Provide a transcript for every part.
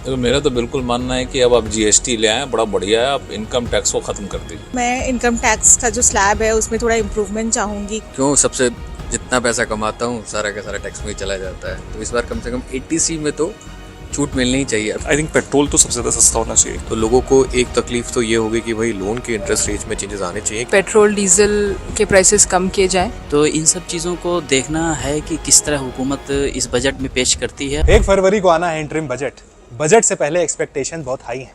तो मेरा तो बिल्कुल मानना है कि अब आप जीएसटी ले आए, बड़ा बढ़िया है। आप इनकम टैक्स को ख़त्म कर दीजिए। मैं इनकम टैक्स का जो स्लैब है उसमें थोड़ा इम्प्रूवमेंट चाहूँगी। क्यों सबसे जितना पैसा कमाता हूँ सारा का सारा टैक्स में ही चला जाता है, तो इस बार कम से कम 80C में तो छूट मिलनी ही चाहिए। आई थिंक पेट्रोल तो सबसे ज़्यादा सस्ता होना चाहिए। तो लोगों को एक तकलीफ तो ये होगी कि भाई लोन के इंटरेस्ट रेट में चेंजेस आने चाहिए। पेट्रोल डीजल के प्राइसेस कम किए जाएं। तो इन सब चीज़ों को देखना है कि किस तरह हुकूमत इस बजट में पेश करती है। 1 फरवरी को आना है इंटरिम बजट। बजट से पहले एक्सपेक्टेशन बहुत हाई है।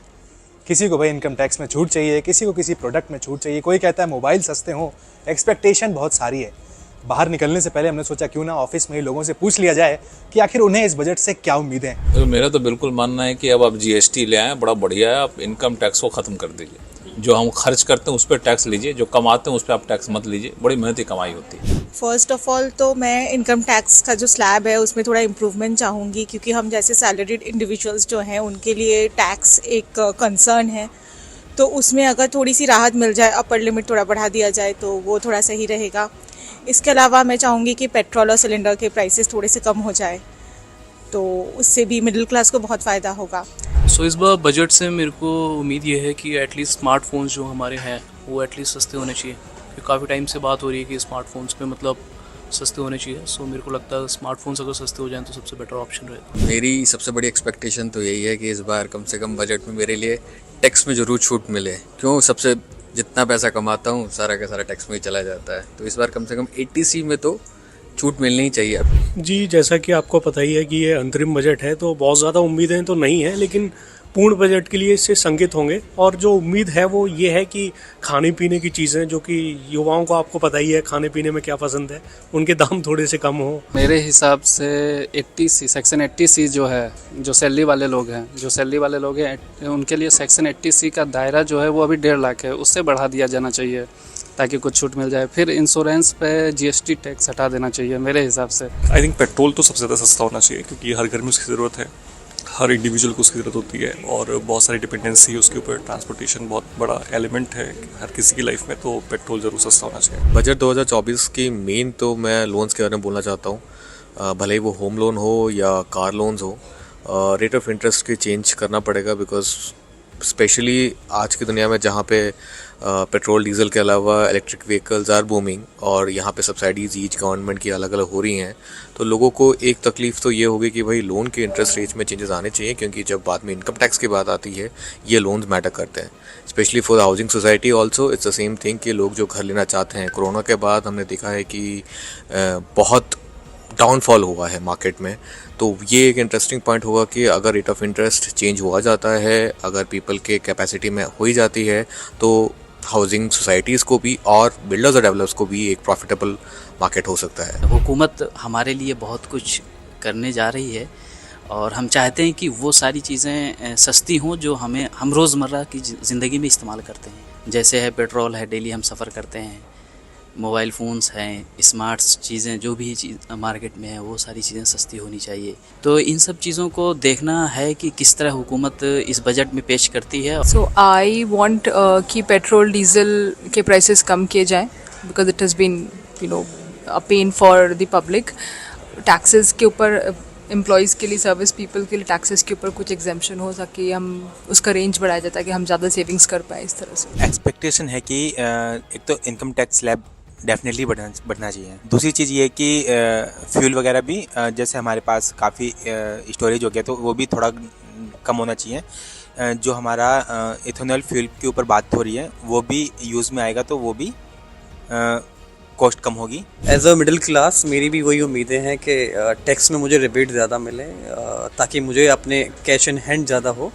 किसी को भाई इनकम टैक्स में छूट चाहिए, किसी को किसी प्रोडक्ट में छूट चाहिए, कोई कहता है मोबाइल सस्ते हों। एक्सपेक्टेशन बहुत सारी है। बाहर निकलने से पहले हमने सोचा क्यों ना ऑफिस में ही लोगों से पूछ लिया जाए कि आखिर उन्हें इस बजट से क्या उम्मीदें हैं। तो मेरा तो बिल्कुल मानना है कि अब आप जीएसटी ले आए, बड़ा बढ़िया है। आप इनकम टैक्स को ख़त्म कर दीजिए। जो हम खर्च करते हैं उस पर टैक्स लीजिए, जो कमाते हैं उस पर आप टैक्स मत लीजिए। बड़ी मेहनती कमाई होती है। फर्स्ट ऑफ ऑल तो मैं इनकम टैक्स का जो स्लैब है उसमें थोड़ा इम्प्रूवमेंट चाहूँगी, क्योंकि हम जैसे सैलरीड इंडिविजुअल्स जो हैं उनके लिए टैक्स एक कंसर्न है। तो उसमें अगर थोड़ी सी राहत मिल जाए, अपर लिमिट थोड़ा बढ़ा दिया जाए तो वो थोड़ा सही रहेगा। इसके अलावा मैं चाहूँगी कि पेट्रोल और सिलेंडर के प्राइसेस थोड़े से कम हो जाए, तो उससे भी मिडिल क्लास को बहुत फ़ायदा होगा। सो इस बार बजट से मेरे को उम्मीद ये है कि एटलीस्ट स्मार्टफोन्स जो हमारे हैं वो एटलीस्ट सस्ते होने चाहिए। क्योंकि काफ़ी टाइम से बात हो रही है कि स्मार्टफोन्स पे मतलब सस्ते होने चाहिए। सो मेरे को लगता है स्मार्टफोन्स अगर सस्ते हो जाएं तो सबसे बेटर ऑप्शन रहेगा। मेरी सबसे बड़ी एक्सपेक्टेशन तो यही है कि इस बार कम से कम बजट में मेरे लिए टैक्स में ज़रूर छूट मिले। क्यों सबसे जितना पैसा कमाता हूँ सारा का सारा टैक्स में ही चला जाता है, तो इस बार कम से कम 80C में तो छूट मिलनी ही चाहिए। जी, जैसा कि आपको पता ही है कि ये अंतरिम बजट है, तो बहुत ज़्यादा उम्मीदें तो नहीं है, लेकिन पूर्ण बजट के लिए इससे संकेत होंगे। और जो उम्मीद है वो ये है कि खाने पीने की चीज़ें, जो कि युवाओं को आपको पता ही है खाने पीने में क्या पसंद है, उनके दाम थोड़े से कम हो। मेरे हिसाब से 80C सेक्शन 80C जो है, जो सैलरी वाले लोग हैं उनके लिए सेक्शन 80C का दायरा जो है वो अभी 1.5 लाख है, उससे बढ़ा दिया जाना चाहिए ताकि कुछ छूट मिल जाए। फिर इंश्योरेंस पे जीएसटी टैक्स हटा देना चाहिए मेरे हिसाब से। आई थिंक पेट्रोल तो सबसे ज़्यादा सस्ता होना चाहिए, क्योंकि हर घर में उसकी ज़रूरत है, हर इंडिविजुअल को उसकी ज़रूरत होती है और बहुत सारी डिपेंडेंसी है उसके ऊपर। ट्रांसपोर्टेशन बहुत बड़ा एलिमेंट है हर किसी की लाइफ में, तो पेट्रोल ज़रूर सस्ता होना चाहिए। बजट 2024 की मेन तो मैं लोन्स के बारे में बोलना चाहता हूँ। भले ही वो होम लोन हो या कार लोन्स हो, रेट ऑफ इंटरेस्ट की चेंज करना पड़ेगा। बिकॉज स्पेशली आज की दुनिया में जहाँ पे पेट्रोल डीजल के अलावा इलेक्ट्रिक व्हीकल्स आर बूमिंग और यहाँ पे सब्सिडीज़ ईच गवर्नमेंट की अलग अलग हो रही हैं, तो लोगों को एक तकलीफ़ तो ये होगी कि भाई लोन के इंटरेस्ट रेट्स में चेंजेस आने चाहिए। क्योंकि जब बाद में इनकम टैक्स की बात आती है, ये लोन्स मैटर करते हैं, specially for the housing society also. It's the same thing कि लोग जो घर लेना चाहते हैं, कोरोना के बाद हमने देखा है कि बहुत डाउनफॉल हुआ है मार्केट में। तो ये एक इंटरेस्टिंग पॉइंट होगा कि अगर रेट ऑफ इंटरेस्ट चेंज हुआ जाता है, अगर पीपल के कैपेसिटी में हो ही जाती है, तो हाउसिंग सोसाइटीज़ को भी और बिल्डर्स और डेवलपर्स को भी एक प्रॉफिटेबल मार्केट हो सकता है। हुकूमत हमारे लिए बहुत कुछ करने जा रही है और हम चाहते हैं कि वो सारी चीज़ें सस्ती हों जो हम रोज़मर्रा की ज़िंदगी में इस्तेमाल करते हैं। जैसे है पेट्रोल है, डेली हम सफ़र करते हैं, मोबाइल फ़ोन्स हैं, स्मार्ट चीज़ें जो भी चीज़ मार्केट में है वो सारी चीज़ें सस्ती होनी चाहिए। तो इन सब चीज़ों को देखना है कि किस तरह हुकूमत इस बजट में पेश करती है। सो आई वांट कि पेट्रोल डीजल के प्राइसेस कम किए जाएं, because it has been a pain for the public. Taxes के ऊपर एम्प्लॉयज़ के लिए, सर्विस पीपल के लिए टैक्सेस के ऊपर कुछ एग्जेम्पशन हो सके, हम उसका रेंज बढ़ाया जाता है कि हम ज़्यादा सेविंग्स कर पाएँ इस तरह से। एक्सपेक्टेशन है कि एक तो इनकम टैक्स स्लैब डेफिनेटली बढ़ना चाहिए। दूसरी चीज़ ये कि फ्यूल वगैरह भी जैसे हमारे पास काफ़ी स्टोरेज हो गया, तो वो भी थोड़ा कम होना चाहिए। जो हमारा इथेनॉल फ्यूल के ऊपर बात हो रही है वो भी यूज़ में आएगा, तो वो भी कॉस्ट कम होगी। एज अ मिडिल क्लास मेरी भी वही उम्मीदें हैं कि टैक्स में मुझे रिबेट ज़्यादा मिले, ताकि मुझे अपने कैश इन हैंड ज़्यादा हो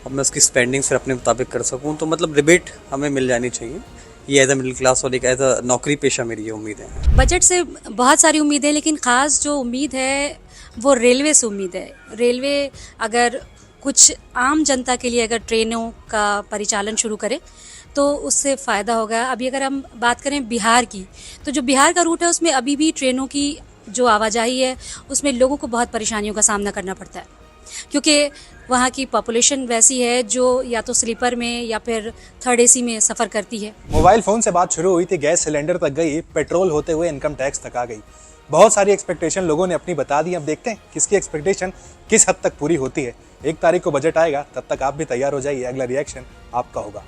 और मैं उसकी स्पेंडिंग फिर अपने मुताबिक कर सकूँ। तो मतलब रिबेट हमें मिल जानी चाहिए। ये एज अ मिडिल क्लास और एक एज अ नौकरी पेशा मेरी ये उम्मीद है। बजट से बहुत सारी उम्मीद है, लेकिन ख़ास जो उम्मीद है वो रेलवे से उम्मीद है। रेलवे अगर कुछ आम जनता के लिए अगर ट्रेनों का परिचालन शुरू करे तो उससे फ़ायदा होगा। अभी अगर हम बात करें बिहार की, तो जो बिहार का रूट है उसमें अभी भी ट्रेनों की जो आवाजाही है उसमें लोगों को बहुत परेशानियों का सामना करना पड़ता है, क्योंकि वहाँ की पॉपुलेशन वैसी है जो या तो स्लीपर में या फिर थर्ड एसी में सफ़र करती है। मोबाइल फ़ोन से बात शुरू हुई थी, गैस सिलेंडर तक गई, पेट्रोल होते हुए इनकम टैक्स तक आ गई। बहुत सारी एक्सपेक्टेशन लोगों ने अपनी बता दी, अब देखते हैं किसकी एक्सपेक्टेशन किस हद तक पूरी होती है। 1 तारीख को बजट आएगा, तब तक आप भी तैयार हो जाइए, अगला रिएक्शन आपका होगा।